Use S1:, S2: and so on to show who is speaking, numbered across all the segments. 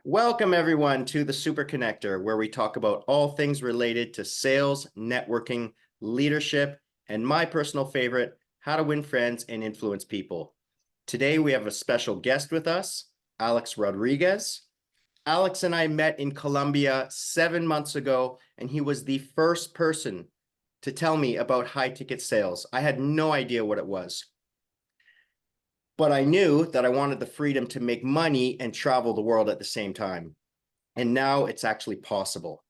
S1: Welcome, everyone, to the Super Connector, where we talk about all things related to sales, networking, leadership, and my personal favorite, how to win friends and influence people. Today, we have a special guest with us, Alex Rodriguez. Alex and I met in Colombia 7 months ago, and he was the first person to tell me about high ticket sales. I had no idea what it was. But I knew that I wanted the freedom to make money and travel the world at the same time. And now it's actually possible.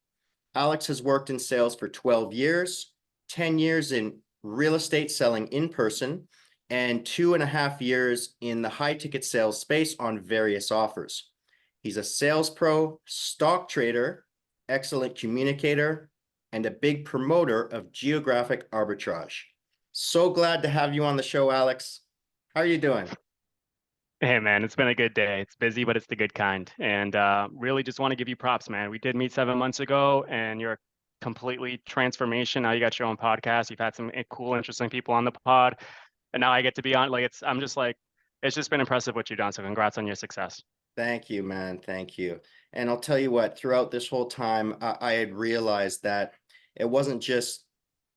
S1: Alex has worked in sales for 12 years, 10 years in real estate selling in person, and 2.5 years in the high ticket sales space on various offers. He's a sales pro, stock trader, excellent communicator, and a big promoter of geographic arbitrage. So glad to have you on the show, Alex. How are you doing?
S2: Hey man, it's been a good day. It's busy, but it's the good kind. And really just want to give you props, man. We did meet 7 months ago and you're a completely transformation. Now you got your own podcast. You've had some cool, interesting people on the pod. And now I get to be on, I'm just like, it's just been impressive what you've done. So congrats on your success.
S1: Thank you, man. Thank you. And I'll tell you what, throughout this whole time, I had realized that it wasn't just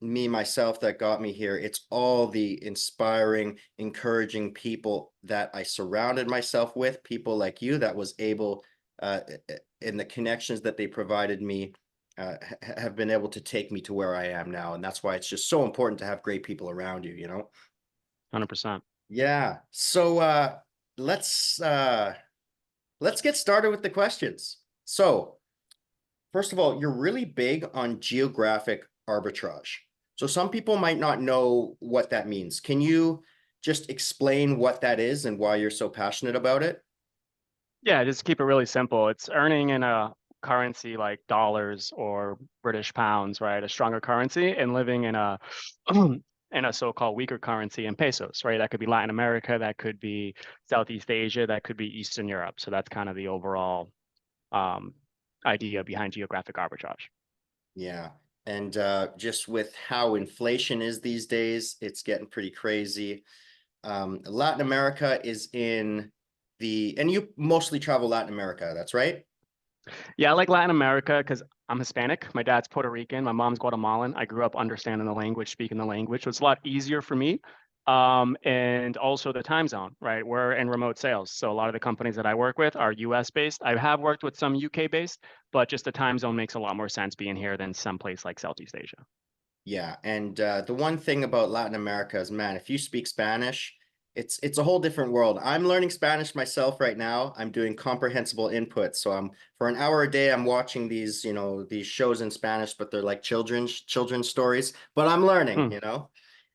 S1: me, myself, that got me here. It's all the inspiring, encouraging people that I surrounded myself with, people like you that was able, and the connections that they provided me, have been able to take me to where I am now. And that's why it's just so important to have great people around you, you know?
S2: 100%.
S1: Yeah. So let's uh let's get started with the questions. So, first of all, you're really big on geographic arbitrage. So some people might not know what that means. Can you just explain what that is and why you're so passionate about it?
S2: Yeah, just keep it really simple. It's earning in a currency like dollars or British pounds, right? A stronger currency and living in a in a so-called weaker currency in pesos, right? That could be Latin America, that could be Southeast Asia, that could be Eastern Europe. So that's kind of the overall um, idea behind geographic arbitrage.
S1: Yeah. And just with how inflation is these days, it's getting pretty crazy. Latin America is in and you mostly travel Latin America, that's right?
S2: Yeah, I like Latin America because I'm Hispanic. My dad's Puerto Rican. My mom's Guatemalan. I grew up understanding the language, speaking the language. So it's a lot easier for me. And also the time zone, right? We're in remote sales. So a lot of the companies that I work with are US based. I have worked with some UK based, but just the time zone makes a lot more sense being here than someplace like Southeast Asia.
S1: Yeah, and the one thing about Latin America is, man, if you speak Spanish, it's a whole different world. I'm learning Spanish myself right now. I'm doing comprehensible input. So I'm for an hour a day, I'm watching these, these shows in Spanish, but they're like children's stories. But I'm learning,
S2: Hmm.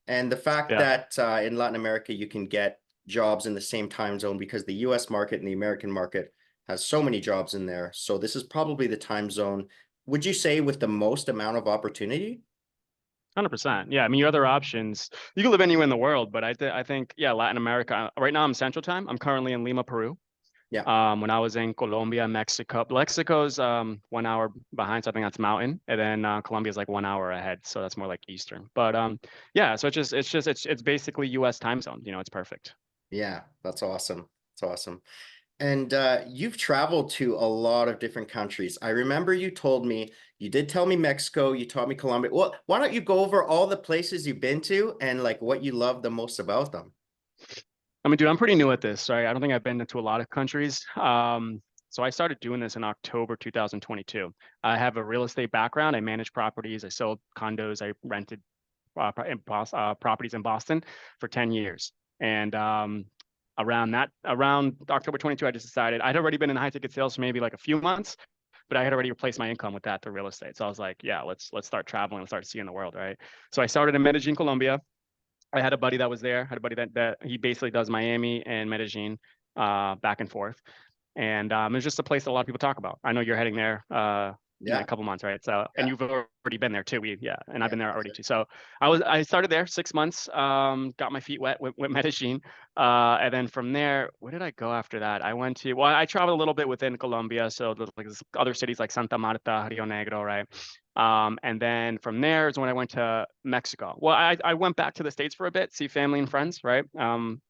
S1: And the fact
S2: Yeah.
S1: that in Latin America you can get jobs in the same time zone because the US market and the American market has so many jobs in there. So this is probably the time zone, would you say, with the most amount of opportunity?
S2: 100%. Yeah, I mean, your other options, you can live anywhere in the world, but I think, yeah, Latin America. Right now, I'm Central Time. I'm currently in Lima, Peru.
S1: Yeah.
S2: When I was in Colombia, Mexico's 1 hour behind, so I think that's mountain, and then Colombia's like 1 hour ahead, so that's more like Eastern. But yeah, so it's basically U.S. time zone. It's perfect.
S1: Yeah, that's awesome. That's awesome. And you've traveled to a lot of different countries. I remember you did tell me Mexico, you taught me Colombia. Well, why don't you go over all the places you've been to and like what you love the most about them?
S2: I mean, dude, I'm pretty new at this, right? I don't think I've been to a lot of countries. So I started doing this in October 2022. I have a real estate background. I manage properties. I sold condos. I rented properties in Boston for 10 years. And around October 22, I just decided I'd already been in high ticket sales for maybe like a few months, but I had already replaced my income with that through real estate. So I was like, yeah, let's start traveling, let's start seeing the world, right? So I started in Medellin, Colombia. I had a buddy that was there. Had a buddy that he basically does Miami and Medellin, back and forth. And it's just a place that a lot of people talk about. I know you're heading there in a
S1: Yeah,
S2: couple months, right? So, and
S1: yeah.
S2: you've already been there too. And I've been there already
S1: Gotcha.
S2: too. So I started there 6 months, got my feet wet with Medellin. And then from there, where did I go after that? Well, I traveled a little bit within Colombia. So there's like other cities like Santa Marta, Rio Negro, right? And then from there is when I went to Mexico. Well, I went back to the States for a bit, see family and friends, right?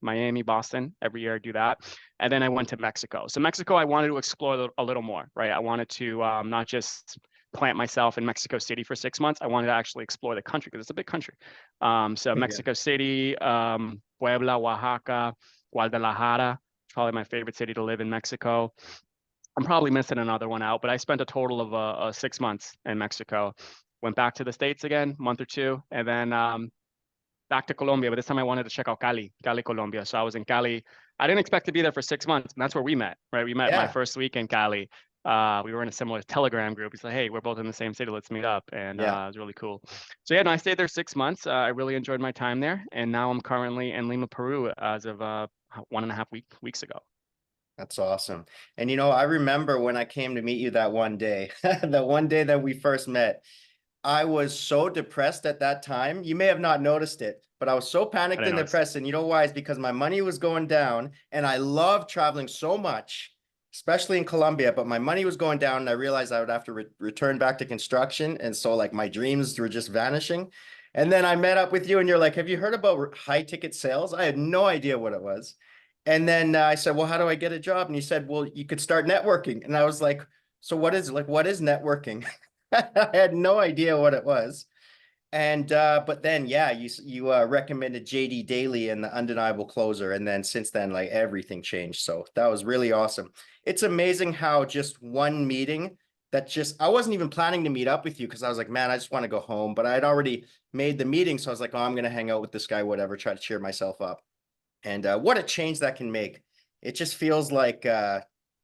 S2: Miami, Boston, every year I do that. And then I went to Mexico. So Mexico, I wanted to explore a little more, right? I wanted to not just plant myself in Mexico City for 6 months. I wanted to actually explore the country because it's a big country. So
S1: Yeah.
S2: Mexico City, Puebla, Oaxaca, Guadalajara, probably my favorite city to live in Mexico. I'm probably missing another one out, but I spent a total of 6 months in Mexico. Went back to the States again, month or two, and then back to Colombia. But this time I wanted to check out Cali, Colombia. So I was in Cali. I didn't expect to be there for 6 months, and that's where we met, right? We met my
S1: Yeah.
S2: first week in Cali. We were in a similar Telegram group. He's like, hey, we're both in the same city. Let's meet up. And
S1: Yeah.
S2: it was really cool. So yeah, no, I stayed there 6 months. I really enjoyed my time there. And now I'm currently in Lima, Peru as of 1.5 weeks ago.
S1: That's awesome. And I remember when I came to meet you that one day, the one day that we first met, I was so depressed at that time. You may have not noticed it, but I was so
S2: I
S1: panicked
S2: didn't
S1: and
S2: notice.
S1: depressed. And you know why? It's because my money was going down and I love traveling so much, especially in Colombia, but my money was going down and I realized I would have to return back to construction. And so like my dreams were just vanishing. And then I met up with you and you're like, have you heard about high ticket sales? I had no idea what it was. And then I said, well, how do I get a job? And you said, well, you could start networking. And I was like, so what is networking? I had no idea what it was. And but then yeah, you recommended JD Daily and the Undeniable Closer, and then since then, like everything changed. So that was really awesome. It's amazing how just one meeting that just I wasn't even planning to meet up with you because I was like, man, I just want to go home. But I had already made the meeting, so I was like, oh, I'm gonna hang out with this guy, whatever, try to cheer myself up. And what a change that can make. It just feels like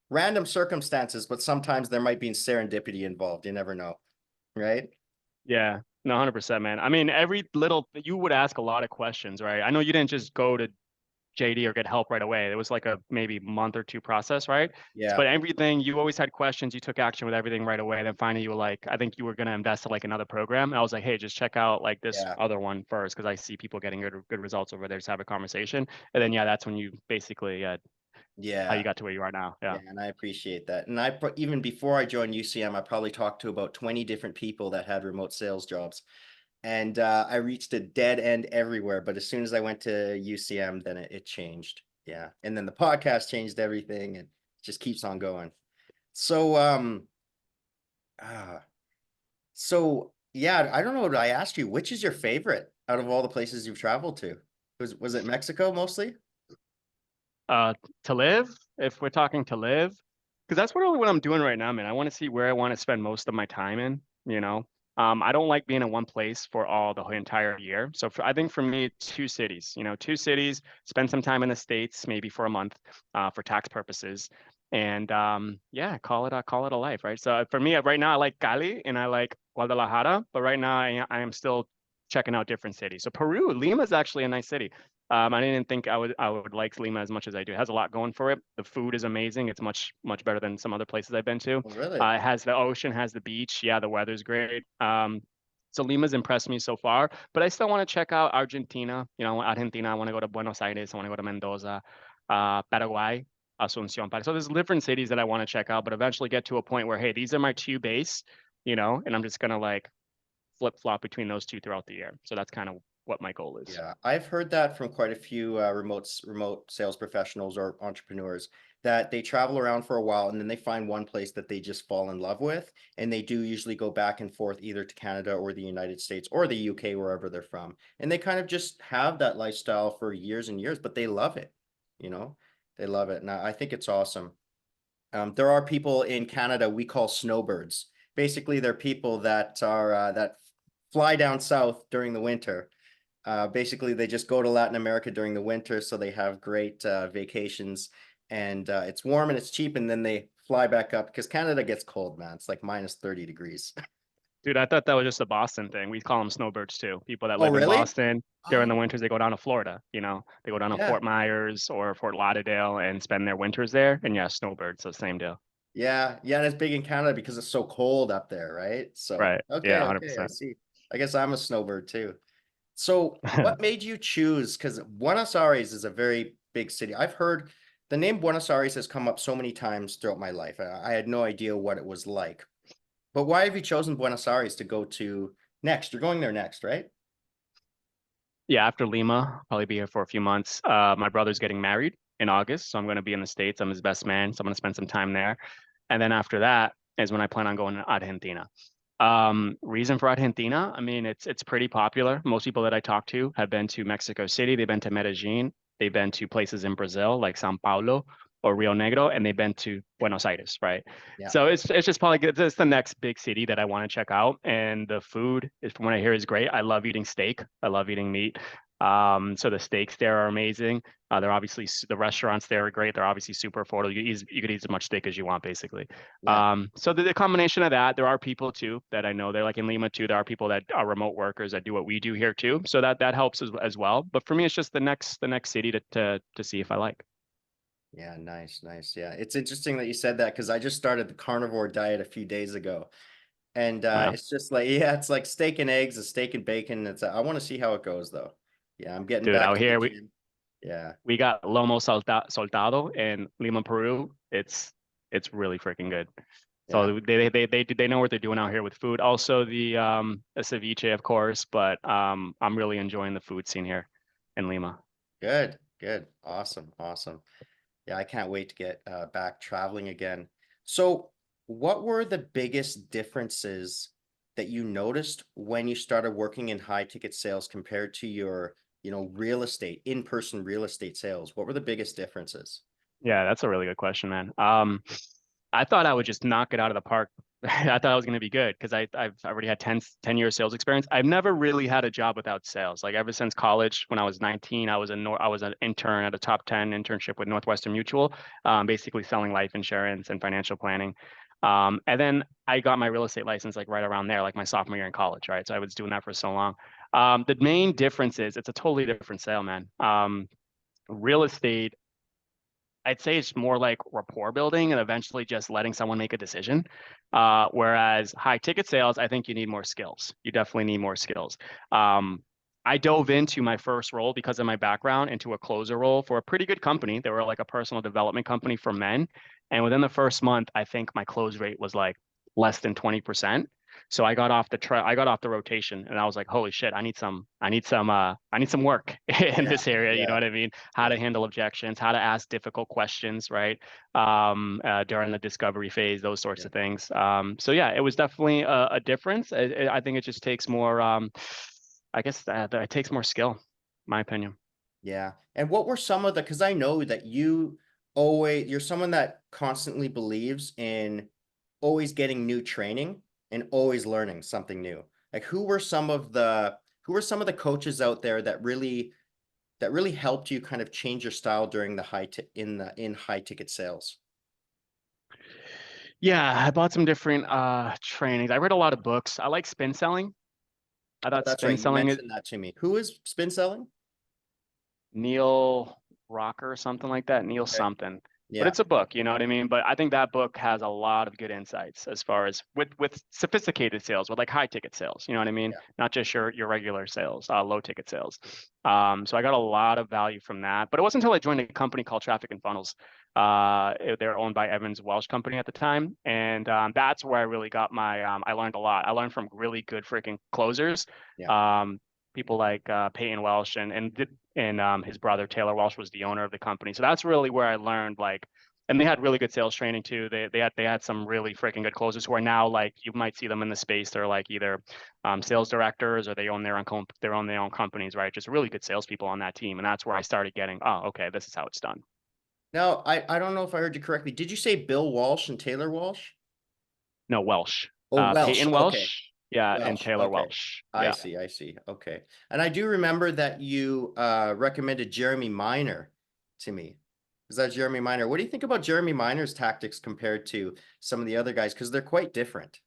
S1: random circumstances, but sometimes there might be serendipity involved. You never know, right?
S2: Yeah, no, 100%, man. I mean, you would ask a lot of questions, right? I know you didn't just go to JD or get help right away. It was like a maybe month or two process, right?
S1: Yeah,
S2: But everything, you always had questions. You took action with everything right away. Then finally, you were like, I think you were going to invest in like another program. And I was like, hey, just check out like this
S1: yeah,
S2: other one first because I see people getting good results over there. Just have a conversation. And then, yeah, that's when you basically, how you
S1: yeah.
S2: got to where you are now. Yeah.
S1: Yeah, and I appreciate that. And even before I joined UCM, I probably talked to about 20 different people that had remote sales jobs. And I reached a dead end everywhere. But as soon as I went to UCM, then it changed. Yeah. And then the podcast changed everything and it just keeps on going. So uh so yeah, I don't know what I asked you. Which is your favorite out of all the places you've traveled to? Was it Mexico mostly?
S2: Uh, to live, if we're talking to live, because that's really what I'm doing right now, man. I want to see where I want to spend most of my time in, you know. I don't like being in one place for the whole entire year. So I think for me, two cities, spend some time in the States, maybe for a month, for tax purposes. And yeah, call it a life, right? So for me, right now, I like Cali and I like Guadalajara, but right now I am still checking out different cities. So Peru, Lima is actually a nice city. I didn't think I would like Lima as much as I do. It has a lot going for it. The food is amazing. It's much better than some other places I've been to.
S1: Oh, really?
S2: It has the ocean, has the beach. Yeah, the weather's great. So Lima's impressed me so far, but I still want to check out Argentina. Argentina. I want to go to Buenos Aires. I want to go to Mendoza, Paraguay, Asuncion. So there's different cities that I want to check out, but eventually get to a point where, hey, these are my two base, and I'm just gonna like flip flop between those two throughout the year. So that's kind of what my goal is.
S1: Yeah, I've heard that from quite a few remote sales professionals or entrepreneurs that they travel around for a while and then they find one place that they just fall in love with, and they do usually go back and forth either to Canada or the United States or the UK, wherever they're from, and they kind of just have that lifestyle for years and years, but they love it, you know, they love it. And I think it's awesome. There are people in Canada we call snowbirds. Basically, they're people that are that fly down south during the winter. Basically, they just go to Latin America during the winter, so they have great vacations, and it's warm and it's cheap, and then they fly back up because Canada gets cold, man. It's like minus 30 degrees.
S2: Dude, I thought that was just a Boston thing. We call them snowbirds too. People that
S1: Oh,
S2: live in
S1: really?
S2: Boston during
S1: Oh,
S2: the winters, they go down to Florida. They go down to
S1: yeah.
S2: Fort Myers or Fort Lauderdale and spend their winters there. And yeah, snowbirds, so same deal.
S1: Yeah, yeah, and it's big in Canada because it's so cold up there, right? So,
S2: Right. Yeah,
S1: okay, okay, I
S2: 100%.
S1: see. I guess I'm a snowbird too. So, what made you choose? Because Buenos Aires is a very big city. I've heard the name Buenos Aires has come up so many times throughout my life. I had no idea what it was like. But why have you chosen Buenos Aires to go to next? You're going there next, right?
S2: Yeah, after Lima, probably be here for a few months. My brother's getting married in August, so I'm going to be in the States. I'm his best man, so I'm going to spend some time there. And then after that is when I plan on going to Argentina. Reason for Argentina, I mean, it's pretty popular. Most people that I talk to have been to Mexico City, they've been to Medellin, they've been to places in Brazil like São Paulo or Rio Negro, and they've been to Buenos Aires, right?
S1: Yeah.
S2: So it's just probably it's the next big city that I want to check out. And the food is from what I hear is great. I love eating steak. I love eating meat. So the steaks there are amazing. They're obviously the restaurants there are great. They're obviously super affordable. You could eat as much steak as you want, basically.
S1: Yeah.
S2: So the combination of that, there are people too that I know. They're like in Lima too. There are people that are remote workers that do what we do here too. So that helps as well. But for me, it's just the next city to see if I like.
S1: Yeah, nice, nice. Yeah, it's interesting that you said that because I just started the carnivore diet a few days ago, and
S2: Yeah.
S1: it's just like yeah, it's like steak and eggs, a steak and bacon. It's I want to see how it goes though. Yeah, I'm getting
S2: Dude,
S1: back
S2: out
S1: to the
S2: here
S1: gym. Yeah,
S2: we got soltado in Lima, Peru. It's really freaking good.
S1: yeah,
S2: So they know what they're doing out here with food. Also the ceviche, of course, but I'm really enjoying the food scene here in Lima.
S1: good, good, awesome, awesome. Yeah, I can't wait to get back traveling again. So, what were the biggest differences that you noticed when you started working in high ticket sales compared to your, real estate, in-person real estate sales? What were the biggest differences?
S2: Yeah, that's a really good question, man. I thought I would just knock it out of the park. I thought I was going to be good because I've already had 10 years sales experience. I've never really had a job without sales. Like ever since college, when I was 19, I was an intern at a top 10 internship with Northwestern Mutual, basically selling life insurance and financial planning. And then I got my real estate license like right around there, like my sophomore year in college, right? So I was doing that for so long. The main difference is it's a totally different sale, man. Real estate, I'd say it's more like rapport building and eventually just letting someone make a decision. Whereas high ticket sales, I think you need more skills. You definitely need more skills. Um, I dove into my first role because of my background into a closer role for a pretty good company. They were like a personal development company for men. And within the first month, I think my close rate was like less than 20%. So I got off the rotation and I was like, holy shit, I need some work in
S1: Yeah,
S2: this area. You know
S1: yeah,
S2: what I mean? How
S1: yeah,
S2: to handle objections, how to ask difficult questions, right? During the discovery phase, those sorts
S1: yeah,
S2: of things. So yeah, it was definitely a difference. I think it just takes more, I guess it takes more skill, my opinion.
S1: yeah. And what were some of the, because I know that you're someone that constantly believes in always getting new training and always learning something new. Like who were some of the coaches out there that really helped you kind of change your style during the in high ticket sales?
S2: Yeah, I bought some different trainings. I read a lot of books. I like spin selling. I
S1: Oh,
S2: thought
S1: that's
S2: spin
S1: right. You
S2: selling is
S1: mentioned that to me. Who is spin selling?
S2: Neil Rocker or something like that, Neil
S1: Okay.
S2: something. But
S1: Yeah.
S2: it's a book, you know what I mean? But I think that book has a lot of good insights as far as with sophisticated sales, with like high ticket sales, you know what I mean?
S1: Yeah.
S2: Not just your regular sales, low ticket sales. So I got a lot of value from that. But it wasn't until I joined a company called Traffic and Funnels. They're owned by Evans Welsh Company at the time, and that's where I really got my. I learned a lot. I learned from really good freaking closers.
S1: Yeah.
S2: Um, People like Peyton Welsh and his brother Taylor Welsh was the owner of the company. So that's really where I learned like, and they had really good sales training too. They had some really freaking good closers who are now like you might see them in the space. They're like either sales directors or they own their own companies, right? Just really good salespeople on that team, and that's where I started getting, oh, okay, this is how it's done.
S1: Now, I don't know if I heard you correctly. Did you say Bill Walsh and Taylor Walsh?
S2: No, Welsh,
S1: Oh, Welsh.
S2: Peyton
S1: Okay.
S2: Welsh, yeah, and
S1: Welsh.
S2: Taylor
S1: Okay.
S2: Welsh,
S1: I
S2: yeah.
S1: see. I see. Okay. And I do remember that you recommended Jeremy Miner to me. Is that Jeremy Miner? What do you think about Jeremy Miner's tactics compared to some of the other guys? Because they're quite different.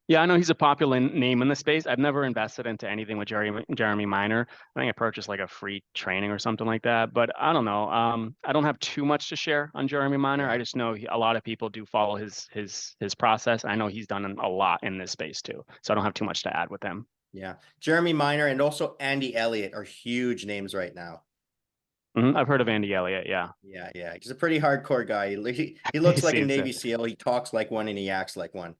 S2: Yeah, I know he's a popular name in the space. I've never invested into anything with Jeremy Miner. I think I purchased like a free training or something like that. But I don't know. I don't have too much to share on Jeremy Miner.
S1: Yeah.
S2: I just know a lot of people do follow his process. I know he's done a lot in this space too. So I don't have too much to add with him.
S1: Yeah. Jeremy Miner and also Andy Elliott are huge names right now.
S2: I've heard of Andy Elliott. Yeah,
S1: Yeah, yeah. He's a pretty hardcore guy. He
S2: he
S1: looks like a
S2: seems it.
S1: Navy SEAL. He talks like one and he acts like one.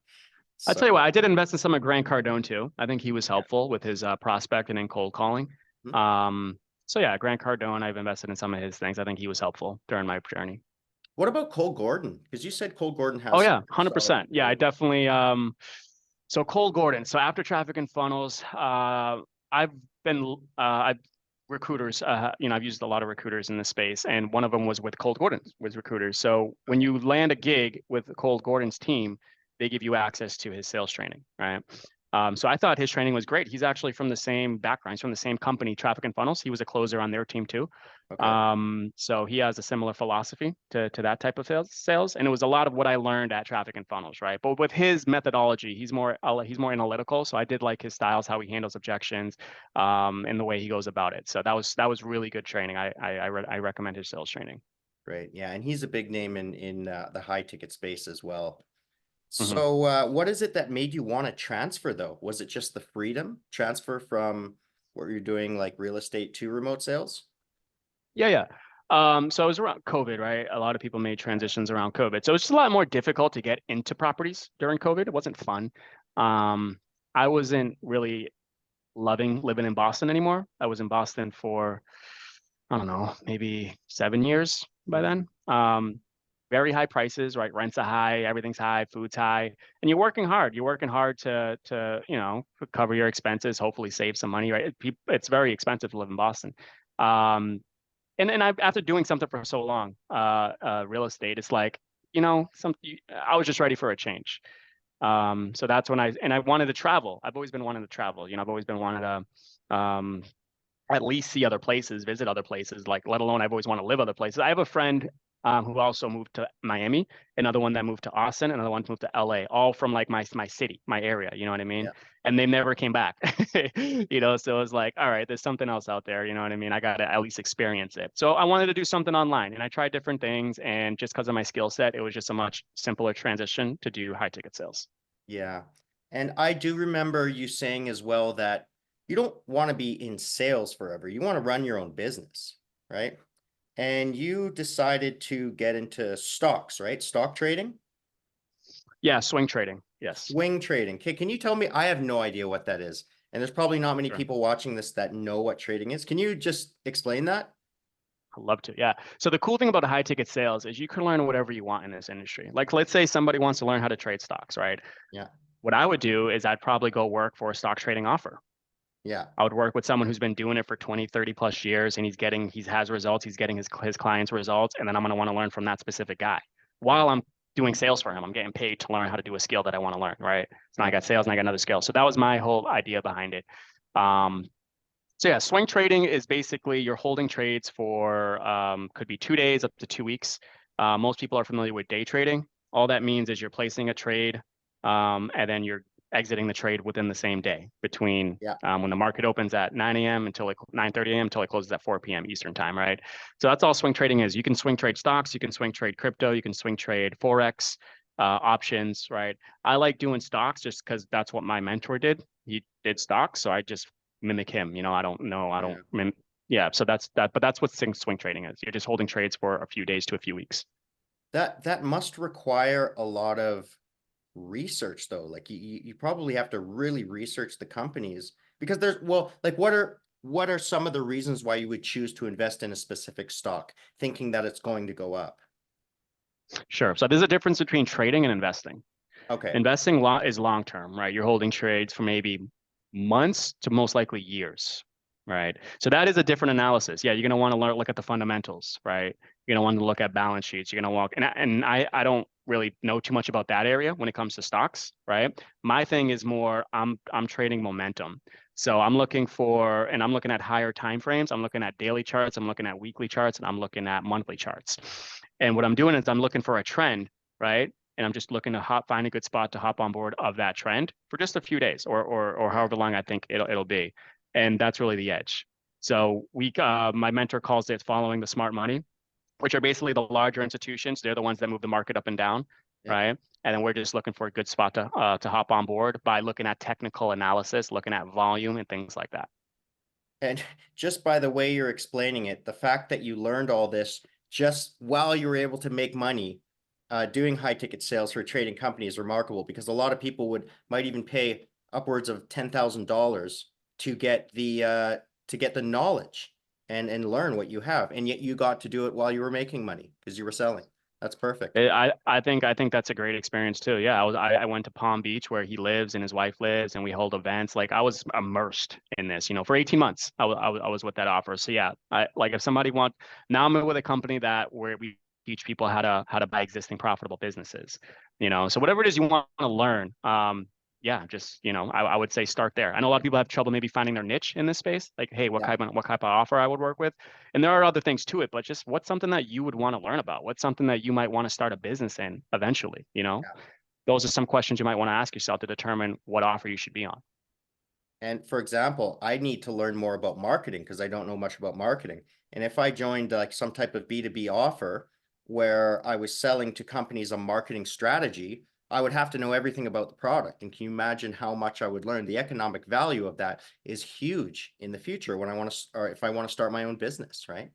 S2: I tell you
S1: So,
S2: what, I did invest in some of Grant Cardone too. I think he was helpful with his prospecting and cold calling.
S1: hmm.
S2: So yeah, Grant Cardone, I've invested in some of his things. I think he was helpful during my journey.
S1: What about Cole Gordon? Because you said Cole Gordon
S2: Oh
S1: has some
S2: yeah,
S1: pretty solid
S2: 100%. Yeah, I
S1: training.
S2: definitely so Cole Gordon. So after traffic and funnels, I've been I've recruiters, I've used a lot of recruiters in this space, and one of them was with Cold Gordon was recruiters. So when
S1: Okay.
S2: you land a gig with Cold Gordon's team, they give you access to his sales training, right? So I thought his training was great. He's actually from the same background. He's from the same company, Traffic and Funnels. He was a closer on their team too.
S1: Okay.
S2: So he has a similar philosophy to that type of sales, and it was a lot of what I learned at Traffic and Funnels, right? But with his methodology, he's more analytical. So I did like his styles, how he handles objections, and the way he goes about it. So that was really good training. I recommend his sales training.
S1: Great. Yeah. And he's a big name in the high ticket space as well.
S2: Mhm.
S1: So, what is it that made you want to transfer though? Was it just the freedom transfer from what you're doing, like real estate to remote sales?
S2: Yeah, yeah. So it was around COVID, right? A lot of people made transitions around COVID. So it's just a lot more difficult to get into properties during COVID. It wasn't fun. Um, I wasn't really loving living in Boston anymore. I was in Boston for, I don't know, maybe 7 years by
S1: Mhm.
S2: then. Very high prices, right? Rents are high, everything's high, food's high, and you're working hard. You're working hard to cover your expenses, hopefully save some money, right? It's very expensive to live in Boston. And after doing something for so long, real estate, it's like, I was just ready for a change. So that's when I wanted to travel. I've always been wanting to travel. I've always been wanting to at least see other places, visit other places, like let alone I've always wanted to live other places. I have a friend who also moved to Miami, another one that moved to Austin, another one moved to LA, all from like my city, my area, you know what I mean?
S1: Yeah.
S2: And they never came back. So it was like, all right, there's something else out there, you know what I mean? I gotta at least experience it. So I wanted to do something online and I tried different things, and just because of my skill set, it was just a much simpler transition to do high ticket sales.
S1: Yeah. And I do remember you saying as well that you don't want to be in sales forever. You want to run your own business, right? And you decided to get into stocks, right? Stock trading,
S2: Yeah, swing trading. Yes.
S1: swing trading. Okay, can you tell me? I have no idea what that is. And there's probably not many
S2: Sure.
S1: people watching this that know what trading is. Can you just explain that?
S2: I'd love to. Yeah. So the cool thing about high ticket sales is you can learn whatever you want in this industry. Like, let's say somebody wants to learn how to trade stocks, right?
S1: Yeah.
S2: What I would do is I'd probably go work for a stock trading offer.
S1: Yeah.
S2: I would work with someone who's been doing it for 20, 30 plus years, and he has results, he's getting his clients results, and then I'm going to want to learn from that specific guy.
S1: Yeah.
S2: While I'm doing sales for him, I'm getting paid to learn how to do a skill that I want to learn, right? So now I
S1: Yeah.
S2: got sales and I got another skill. So that was my whole idea behind it. Um, so yeah, swing trading is basically you're holding trades for could be 2 days up to 2 weeks. Most people are familiar with day trading. All that means is you're placing a trade, and then you're exiting the trade within the same day between
S1: Yeah.
S2: when the market opens at 9 a.m. until like 9:30 a.m. until it closes at 4 p.m. Eastern time, right? So that's all swing trading is. You can swing trade stocks, you can swing trade crypto, you can swing trade forex, options, right? I like doing stocks just because that's what my mentor did. He did stocks, so I just mimic him. I don't know. I don't.
S1: Yeah.
S2: Yeah. So that's that. But that's what swing trading is. You're just holding trades for a few days to a few weeks.
S1: That must require a lot of research though. Like you probably have to really research the companies because there's well, like what are some of the reasons why you would choose to invest in a specific stock, thinking that it's going to go up?
S2: Sure. So there's a difference between trading and investing.
S1: Okay.
S2: Investing is long term, right? You're holding trades for maybe months to most likely years, right? So that is a different analysis. Yeah, you're going to want to look at the fundamentals, right? You're going to want to look at balance sheets. You're going to walk, and I don't really know too much about that area when it comes to stocks, right? My thing is more I'm trading momentum. So I'm looking at higher time frames. I'm looking at daily charts. I'm looking at weekly charts, and I'm looking at monthly charts. And what I'm doing is I'm looking for a trend, right? and I'm just looking to find a good spot to hop on board of that trend for just a few days or however long I think it'll be. And that's really the edge. So my mentor calls it following the smart money, which are basically the larger institutions. They're the ones that move the market up and down,
S1: Yeah.
S2: right? And then we're just looking for a good spot to hop on board by looking at technical analysis, looking at volume and things like that.
S1: And just by the way you're explaining it, the fact that you learned all this just while you were able to make money doing high ticket sales for a trading company is remarkable, because a lot of people might even pay upwards of $10,000 to get the knowledge and learn what you have, and yet you got to do it while you were making money because you were selling. That's perfect.
S2: I think that's a great experience too. Yeah, I went to Palm Beach where he lives and his wife lives, and we hold events. Like I was immersed in this, for 18 months. I was with that offer. So yeah, if somebody now I'm with a company where we teach people how to buy existing profitable businesses. So whatever it is you want to learn, yeah, just I would say start there. I know a lot of people have trouble maybe finding their niche in this space. Like, hey, what type of offer I would work with, and there are other things to it. But just what's something that you would want to learn about? What's something that you might want to start a business in eventually? Those are some questions you might want to ask yourself to determine what offer you should be on.
S1: And for example, I need to learn more about marketing because I don't know much about marketing. And if I joined like some type of B2B offer where I was selling to companies a marketing strategy, I would have to know everything about the product. And can you imagine how much I would learn? The economic value of that is huge in the future when or if I want to start my own business, right?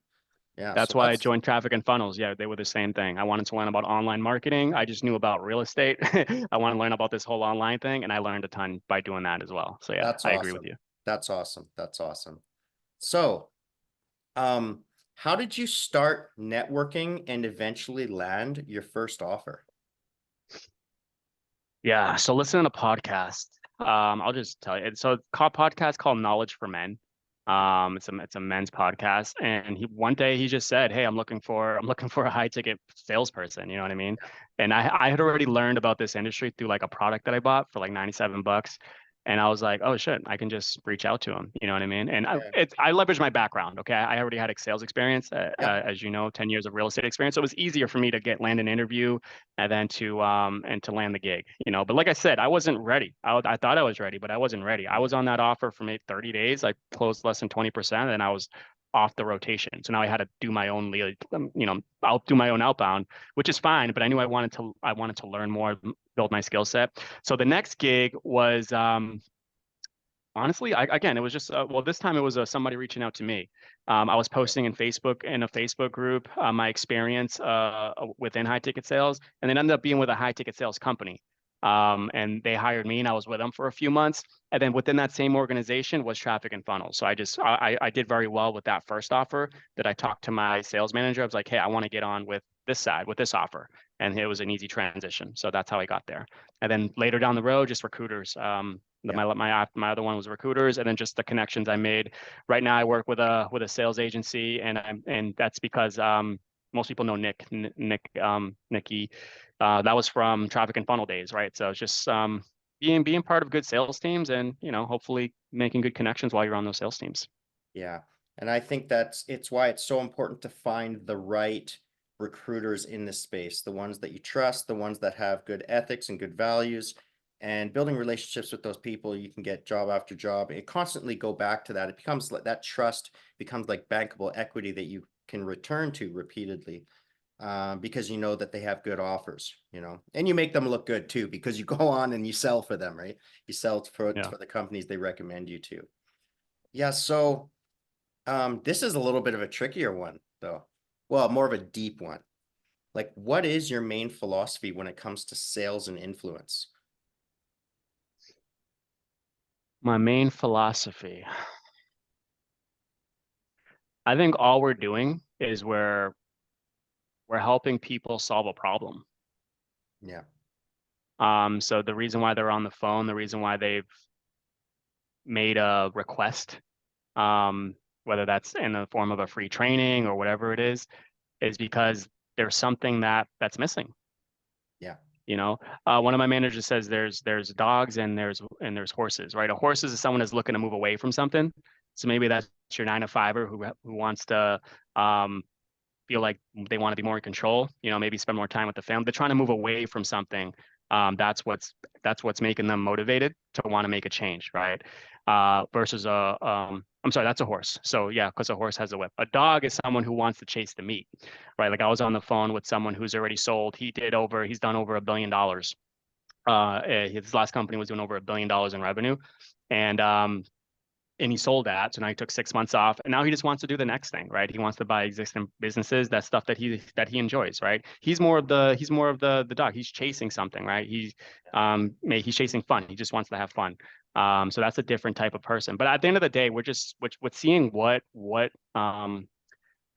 S1: Yeah.
S2: That's why I joined Traffic and Funnels. Yeah, they were the same thing. I wanted to learn about online marketing. I just knew about real estate. I want to learn about this whole online thing, and I learned a ton by doing that as well. So yeah,
S1: That's
S2: I agree with
S1: awesome.
S2: you.
S1: That's awesome. That's awesome. So, how did you start networking and eventually land your first offer?
S2: Yeah, so listen to a podcast. I'll just tell you. It's a podcast called Knowledge for Men. It's a men's podcast, and one day he just said, "Hey, I'm looking for a high ticket salesperson." You know what I mean? And I had already learned about this industry through like a product that I bought for like $97. And I was like, oh shit, I can just reach out to him. You know what I mean? And I leveraged my background. Okay, I already had sales experience, as you know, 10 years of real estate experience. So it was easier for me to land an interview and then to land the gig. But like I said, I wasn't ready. I thought I was ready, but I wasn't ready. I was on that offer for maybe 30 days. I closed less than 20%, and I was off the rotation. So now I had to do my own lead. I'll do my own outbound, which is fine. But I knew I wanted to learn more, build my skill set. So the next gig was honestly, again, it was just this time it was somebody reaching out to me. I was posting in a Facebook group my experience within high ticket sales, and it ended up being with a high ticket sales company. And they hired me, and I was with them for a few months. And then within that same organization was Traffic and Funnels. So I did very well with that first offer that I talked to my sales manager. I was like, hey, I want to get on with this side, with this offer. And it was an easy transition. So that's how I got there. And then later down the road, just recruiters. My other one was recruiters, and then just the connections I made. Right now, I work with a sales agency, and that's because most people know Nicky. That was from Traffic and Funnel days, right? So it's just being part of good sales teams, and hopefully making good connections while you're on those sales teams.
S1: Yeah, and I think it's why it's so important to find the right recruiters in this space, the ones that you trust, the ones that have good ethics and good values, and building relationships with those people. You can get job after job. It constantly go back to that. It becomes like that trust becomes like bankable equity that you can return to repeatedly. Because you know that they have good offers, and you make them look good too, because you go on and you sell for them, right? You sell for the companies they recommend you to. Yeah. So this is a little bit of a trickier one though. Well, more of a deep one. Like, what is your main philosophy when it comes to sales and influence?
S2: My main philosophy. I think all we're doing is we're helping people solve a problem.
S1: Yeah.
S2: So the reason why they're on the phone, the reason why they've made a request, whether that's in the form of a free training or whatever it is because there's something that's missing.
S1: Yeah.
S2: One of my managers says there's dogs and there's horses, right? A horse is someone that's looking to move away from something. So maybe that's your 9-to-5er who wants to feel like they want to be more in control, maybe spend more time with the family. They're trying to move away from something. That's what's making them motivated to want to make a change, right? Versus I'm sorry, that's a horse. So yeah, because a horse has a whip. A dog is someone who wants to chase the meat, right? Like I was on the phone with someone who's already sold. He's done over $1 billion. His last company was doing over $1 billion in revenue, and he sold that. So now he took 6 months off, and now he just wants to do the next thing, right? He wants to buy existing businesses, that stuff that he enjoys, right? He's more of the dog. He's chasing something, right? He's chasing fun. He just wants to have fun. So that's a different type of person. But at the end of the day, we're seeing what I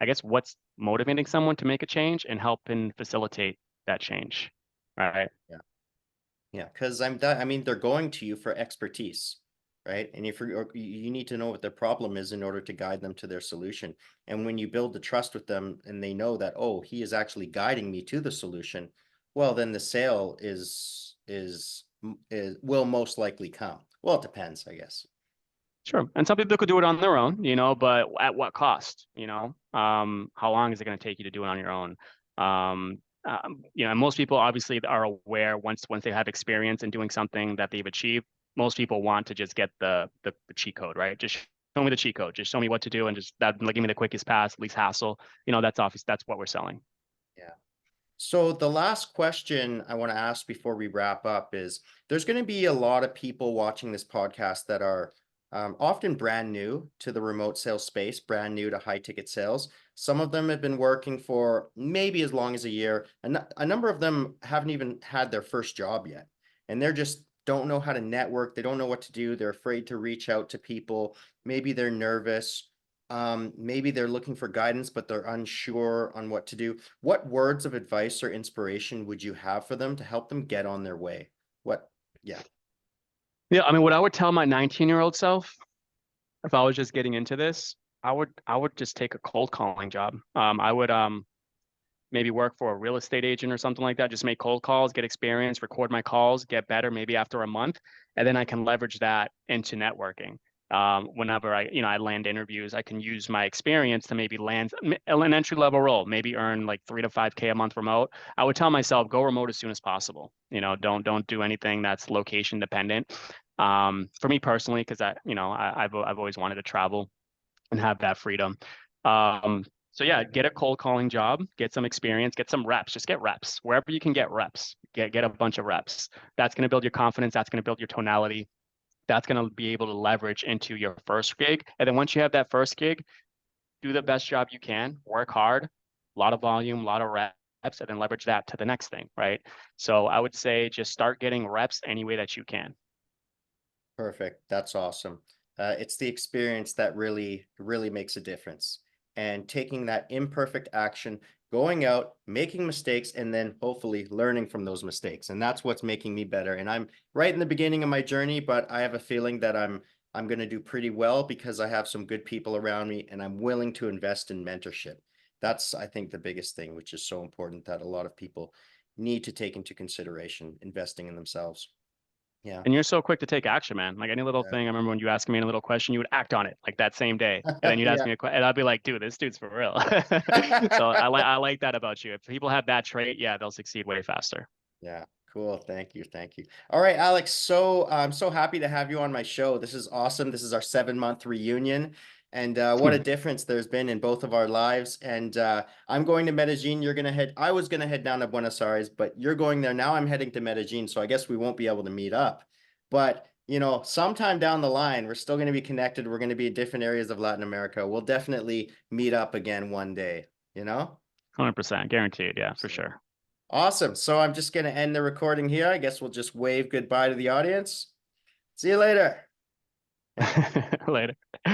S2: guess what's motivating someone to make a change and helping facilitate that change, right?
S1: Yeah. Yeah, because I mean, they're going to you for expertise, right? And if you need to know what their problem is in order to guide them to their solution. And when you build the trust with them and they know that, oh, he is actually guiding me to the solution, well, then the sale will most likely come. Well, it depends, I guess.
S2: Sure. And some people could do it on their own, but at what cost? How long is it going to take you to do it on your own? And most people obviously are aware once they have experience in doing something that they've achieved. Most people want to just get the cheat code, right? Just show me the cheat code. Just show me what to do, and just that give me the quickest pass, least hassle. That's obvious. That's what we're selling.
S1: Yeah. So the last question I want to ask before we wrap up is, there's going to be a lot of people watching this podcast that are often brand new to the remote sales space, brand new to high ticket sales. Some of them have been working for maybe as long as a year. And a number of them haven't even had their first job yet. And they're just don't know how to network. They don't know what to do. They're afraid to reach out to people. Maybe they're nervous. Maybe they're looking for guidance, but they're unsure on what to do. What words of advice or inspiration would you have for them to help them get on their way? Yeah.
S2: Yeah, I mean, what I would tell my 19-year-old self, if I was just getting into this, I would just take a cold calling job. I would maybe work for a real estate agent or something like that. Just make cold calls, get experience, record my calls, get better maybe after a month, and then I can leverage that into networking. Whenever I land interviews, I can use my experience to maybe land an entry level role, maybe earn like 3 to 5K a month remote. I would tell myself, go remote as soon as possible. Don't do anything that's location dependent. For me personally, because I've always wanted to travel and have that freedom. So yeah, get a cold calling job, get some experience, get some reps, just get reps wherever you can get reps, get a bunch of reps. That's going to build your confidence. That's going to build your tonality. That's going to be able to leverage into your first gig. And then once you have that first gig, do the best job you can, work hard, a lot of volume, a lot of reps, and then leverage that to the next thing, right? So I would say just start getting reps any way that you can.
S1: Perfect. That's awesome. It's the experience that really makes a difference. And taking that imperfect action, going out, making mistakes, and then hopefully learning from those mistakes. And that's what's making me better. And I'm right in the beginning of my journey, but I have a feeling that I'm going to do pretty well because I have some good people around me and I'm willing to invest in mentorship. That's, I think, the biggest thing, which is so important that a lot of people need to take into consideration, investing in themselves. Yeah.
S2: And you're so quick to take action, man. Like any little thing, I remember when you asked me a little question, you would act on it like that same day. And then you'd ask me a question, and I'd be like, dude, this dude's for real. So I like that about you. If people have that trait, yeah, they'll succeed way faster.
S1: Yeah, cool. Thank you. Thank you. All right, Alex. So I'm so happy to have you on my show. This is awesome. This is our 7-month reunion. And what a difference there's been in both of our lives. And I'm going to Medellin. I was going to head down to Buenos Aires, but you're going there. Now I'm heading to Medellin. So I guess we won't be able to meet up. But, sometime down the line, we're still going to be connected. We're going to be in different areas of Latin America. We'll definitely meet up again one day,
S2: 100%, guaranteed. Yeah, for sure.
S1: Awesome. So I'm just going to end the recording here. I guess we'll just wave goodbye to the audience. See you later.
S2: Later.